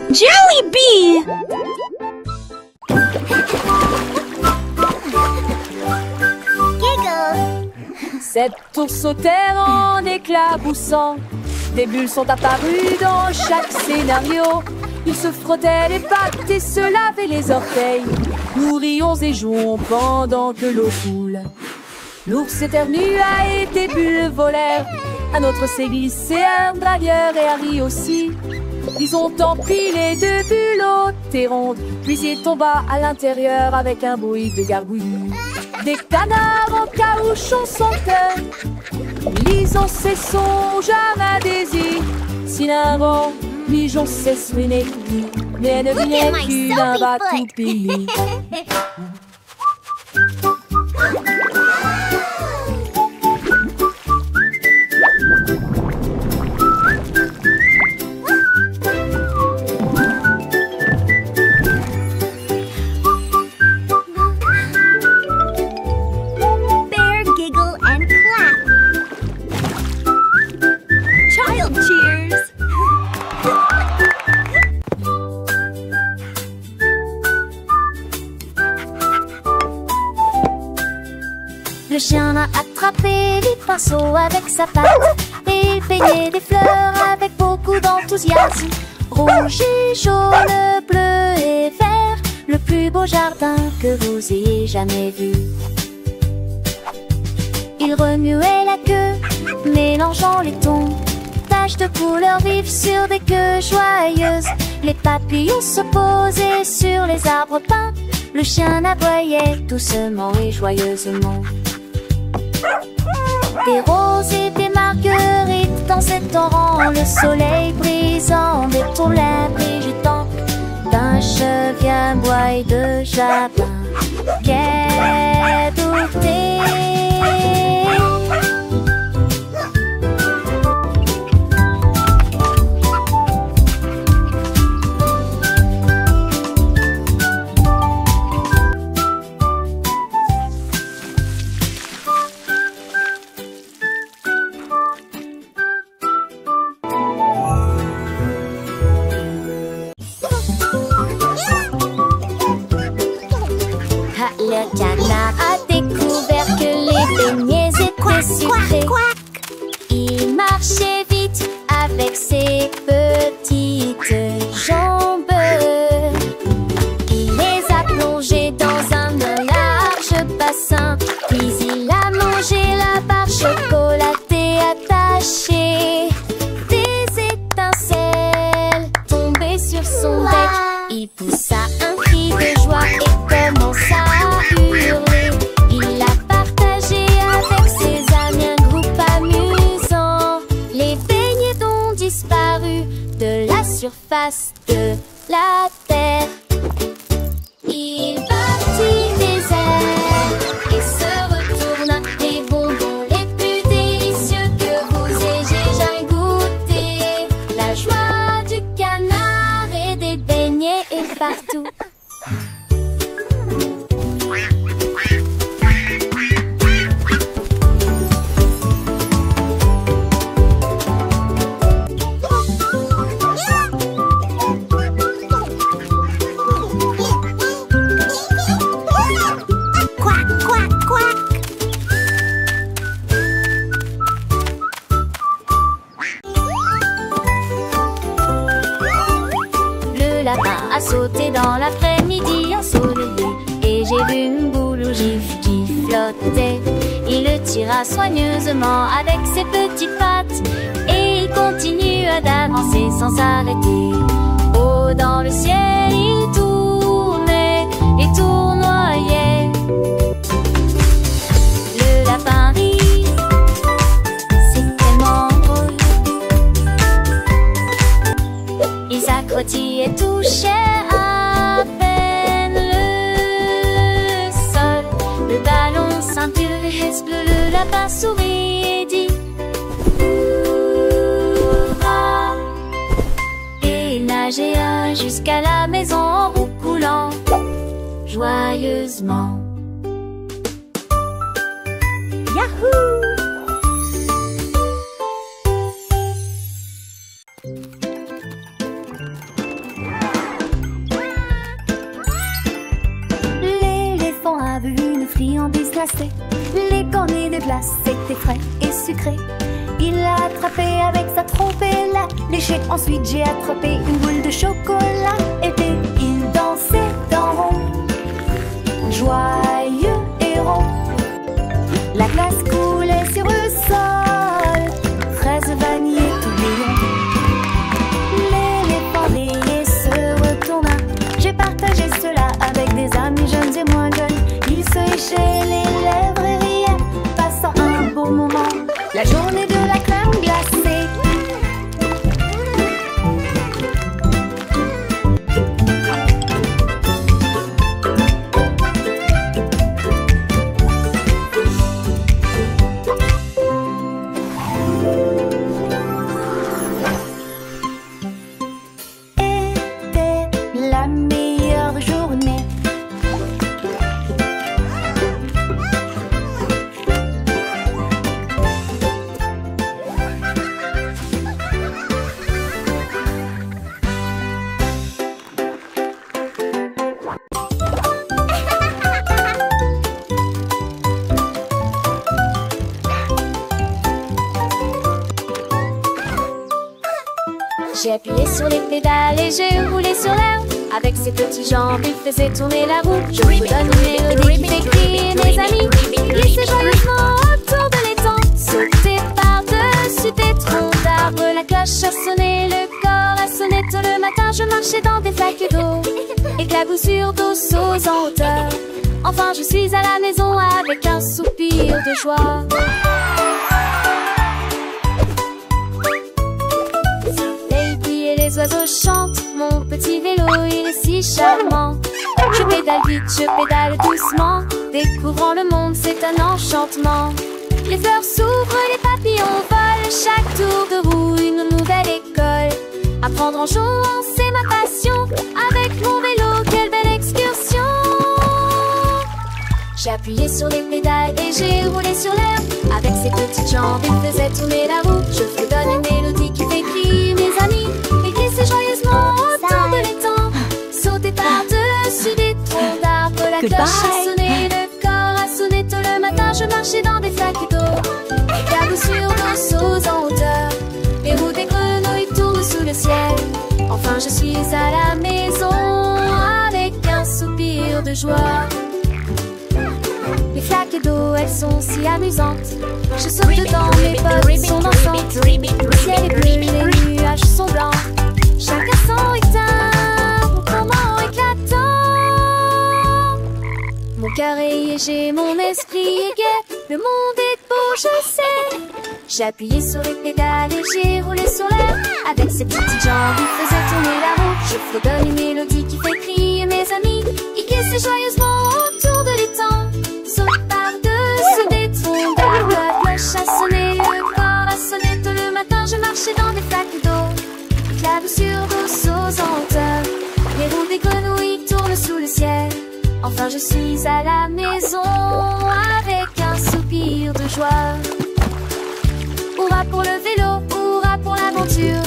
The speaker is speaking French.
Jollibee! Giggle! Cet ours sautèrent en éclaboussant. Des bulles sont apparues dans chaque scénario. Ils se frottaient les pattes et se lavaient les orteils. Nous rions et jouons pendant que l'eau coule. L'ours éternua et des bulles volèrent. Un autre s'est glissé, un dragueur et Harry aussi. Ils ont empilé deux bulles hautes et rondes. Puis il tomba à l'intérieur avec un bruit de gargouillis. Des canards en caoutchouc sautaient. Lisons ces songes à désir. Si l'un vent, migeon s'essuie, mais ne vient qu'une batoupille. Bear giggle and clap. Child cheers. Le chien a attrapé les pinceaux avec sa patte et il peignait des fleurs avec beaucoup d'enthousiasme. Rouge et jaune, bleu et vert, le plus beau jardin que vous ayez jamais vu. Il remuait la queue, mélangeant les tons, taches de couleurs vives sur des queues joyeuses. Les papillons se posaient sur les arbres peints, le chien aboyait doucement et joyeusement. Des roses et des marguerites dansaient en rang, le soleil brisant des tourlets brigitant d'un chevier bois et de jardin. Quai douté. Le canard a découvert que les beignets étaient sucrés. Il marchait vite avec ses petites jambes. Il les a plongés dans un large bassin. Puis il a mangé la barre chocolatée attachée. Des étincelles tombaient sur son bec. Il poussa un cri de joie et commença à hurler. Il a partagé avec ses amis un groupe amusant. Les beignets ont disparu de la surface de la terre. Il battit des ailes et se retourna. Les bonbons les plus délicieux que vous ayez jamais goûté. La joie du canard et des beignets est partout. Le lapin a sauté dans l'après-midi ensoleillé et j'ai vu une boule au gif qui flottait. Il le tira soigneusement avec ses petites pattes et il continue à danser sans s'arrêter. Haut dans le ciel, il tournait et tournoyait. Le lapin rit, c'est tellement drôle. Il s'accrotit et touchait à peine le sol. Le ballon ceinture et bleu, le lapin sourit et dit hurrah. Et il nageait jusqu'à la maison en roucoulant joyeusement. Yahoo! glacé. Les cornets de glace étaient frais et sucrés. Il l'a attrapé avec sa trompe et l'a léché. Ensuite j'ai attrapé une boule de chocolat. Et puis il dansait dans rond, joyeux et rond. La glace coulait sur le sol, fraises, vanille et tourbillon. L'éléphant rayé se retourna. J'ai partagé cela avec des amis jeunes et moins jeunes. Ils se léchaient les lèvres et riaient, passant un beau moment. La journée de la crème glacée. Était la meilleure journée. J'ai appuyé sur les pédales et j'ai roulé sur l'herbe. Avec ses petites jambes, il faisait tourner la roue. Je vous donne une mélodie qui fait crier mes amis. Glissez joyeusement autour de l'étang. Sautez par-dessus des troncs d'arbres. La cloche a sonné, le corps a sonné. Tôt le matin, je marchais dans des flaques d'eau. Éclaboussures d'eau sauts en hauteur. Enfin, je suis à la maison avec un soupir de joie. Les oiseaux chantent, mon petit vélo il est si charmant. Je pédale vite, je pédale doucement. Découvrant le monde, c'est un enchantement. Les fleurs s'ouvrent, les papillons volent. Chaque tour de roue, une nouvelle école. Apprendre en jouant, c'est ma passion. Avec mon vélo, quelle belle excursion. J'ai appuyé sur les pédales et j'ai roulé sur l'herbe. Avec ses petites jambes, il faisait tourner la roue. Je vous donne une mélodie qui fait crier mes amis. Glissez joyeusement autour de l'étang. Sautez par-dessus des troncs d'arbres. La cloche a sonné, le corps a sonné. Tôt le matin, je marchais dans des flaques d'eau. Éclaboussures d'eau sauts en hauteur. Les roues des grenouilles tournent sous le ciel. Enfin, je suis à la maison avec un soupir de joie. Les flaques d'eau, elles sont si amusantes. Je saute dedans, mes potes sont dansantes. Le ciel est bleu, les nuages sont blancs. Chacun son rythme, mon comment éclatant. Mon cœur est léger, mon esprit est gai. Le monde est beau, je sais. J'ai appuyé sur les pédales et j'ai roulé sur l'air. Avec ses petites jambes, il faisait tourner la roue. Je fredonne une mélodie qui fait crier mes amis. Il glissait joyeusement autour de l'étang. Saute par-dessus des troncs d'arbres. La cloche a sonné, le corps a sonné. Tôt le matin, je marchais dans des flaques d'eau. Éclaboussures d'eau sauts en hauteur. Les roues des grenouilles tournent sous le ciel. Enfin, je suis à la maison avec un soupir de joie. Hurrah pour le vélo, hurrah pour l'aventure.